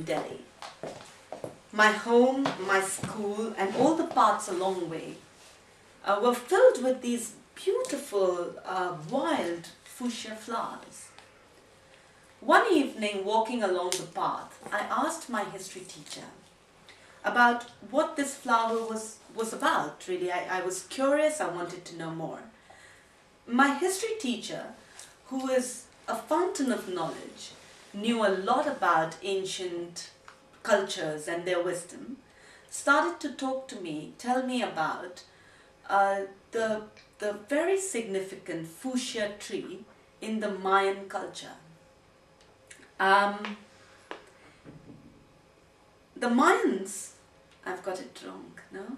Delhi. My home, my school, and all the paths along the way were filled with these beautiful, wild fuchsia flowers. One evening, walking along the path, I asked my history teacher about what this flower was about. Really, I was curious, I wanted to know more. My history teacher, who is a fountain of knowledge, knew a lot about ancient cultures and their wisdom, started to talk to me, tell me about the very significant fuchsia tree in the Mayan culture. The Mayans, I've got it wrong, no?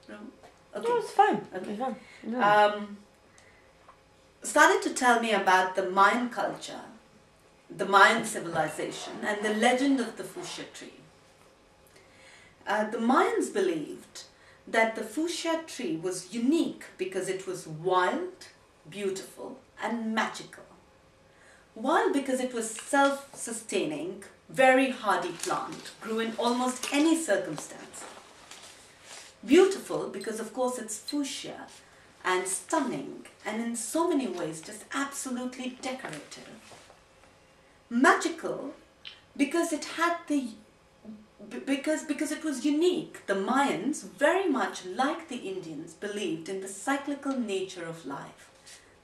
Wrong? Okay. No, it's fine. Okay. It's fine. No. Started to tell me about the Mayan culture, the Mayan civilization, and the legend of the fuchsia tree. The Mayans believed that the fuchsia tree was unique because it was wild, beautiful, and magical. Wild because it was self-sustaining, very hardy plant, grew in almost any circumstance. Beautiful because, of course, it's fuchsia, and stunning, and in so many ways just absolutely decorative. Magical because it had because it was unique. The Mayans, very much like the Indians, believed in the cyclical nature of life.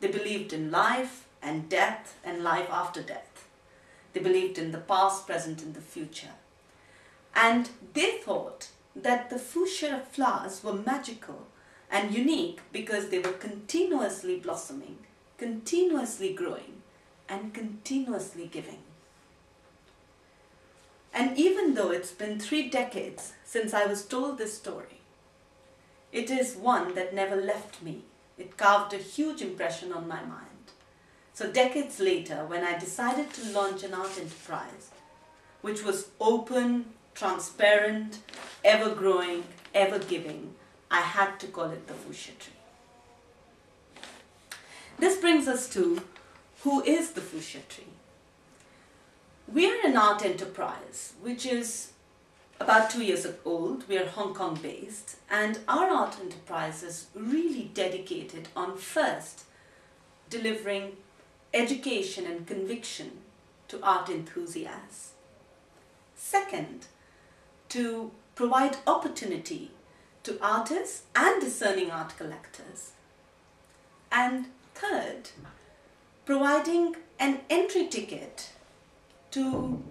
They believed in life and death and life after death. They believed in the past, present, and the future. And they thought that the fuchsia flowers were magical and unique because they were continuously blossoming, continuously growing, and continuously giving. And even though it's been 3 decades since I was told this story, it is one that never left me. It carved a huge impression on my mind. So decades later, when I decided to launch an art enterprise, which was open, transparent, ever-growing, ever-giving, I had to call it the fuchsia tree. This brings us to who is the fuchsia tree. We are an art enterprise which is about 2 years old. We are Hong Kong based, and our art enterprise is really dedicated on first delivering education and conviction to art enthusiasts. Second, to provide opportunity to artists and discerning art collectors. And third, providing an entry ticket to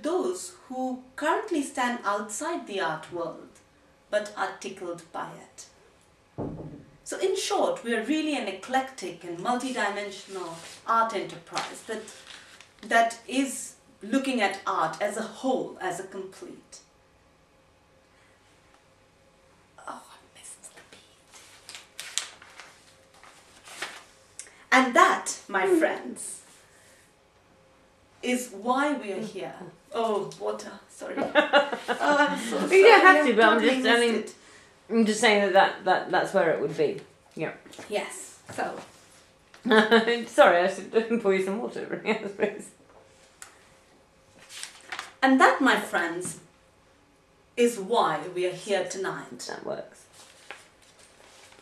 those who currently stand outside the art world but are tickled by it. So in short, we are really an eclectic and multidimensional art enterprise that is looking at art as a whole, as a complete. Oh, I missed the beat. And that, my friends, is why we are here. Oh, water, sorry. Oh, I'm so sorry. You don't have to, I've but totally missed it. I'm just saying that's where it would be. Yeah. Yes, so. Sorry, I should pour you some water. Yes, please. And that, my friends, is why we are here tonight. That works.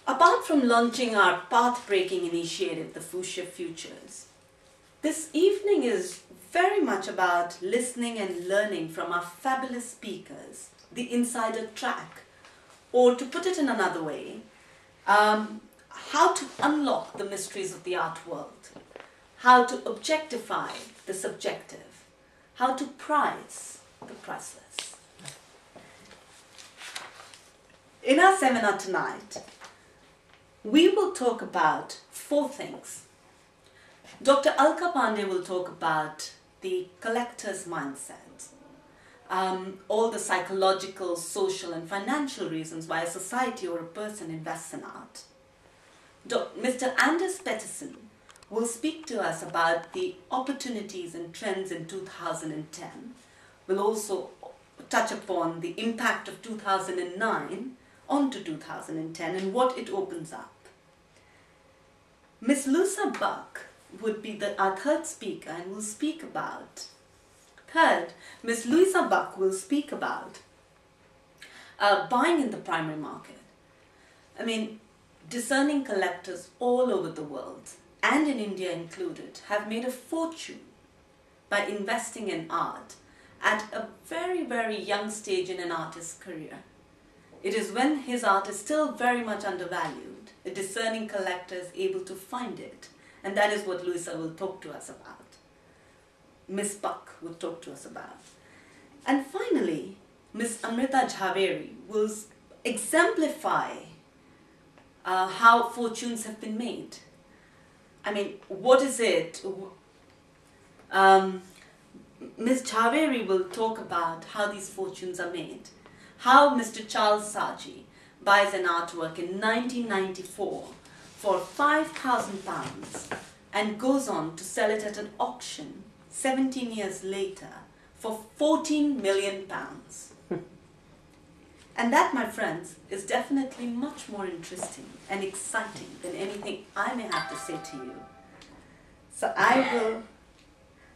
Apart from launching our path-breaking initiative, the Fuchsia Futures, this evening is very much about listening and learning from our fabulous speakers, the insider track, or to put it in another way, how to unlock the mysteries of the art world, how to objectify the subjective, how to prize the priceless. In our seminar tonight, we will talk about 4 things. Dr. Alka Pandey will talk about the collector's mindset, all the psychological, social, and financial reasons why a society or a person invests in art. Mr. Anders Pettersson will speak to us about the opportunities and trends in 2010. We'll also touch upon the impact of 2009 onto 2010 and what it opens up. Ms. Lusa Buck would be our third speaker and will speak about. Third, Ms. Louisa Buck will speak about buying in the primary market. I mean, discerning collectors all over the world, and in India included, have made a fortune by investing in art at a very, very young stage in an artist's career. It is when his art is still very much undervalued, a discerning collector is able to find it. And that is what Louisa will talk to us about. Miss Buck will talk to us about. And finally, Miss Amrita Jhaveri will exemplify how fortunes have been made. I mean, what is it? Miss Jhaveri will talk about how these fortunes are made. How Mr. Charles Saji buys an artwork in 1994 for £5,000 and goes on to sell it at an auction 17 years later for £14 million. And that, my friends, is definitely much more interesting and exciting than anything I may have to say to you. So I will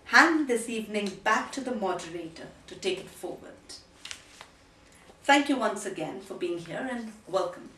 hand this evening back to the moderator to take it forward. Thank you once again for being here and welcome.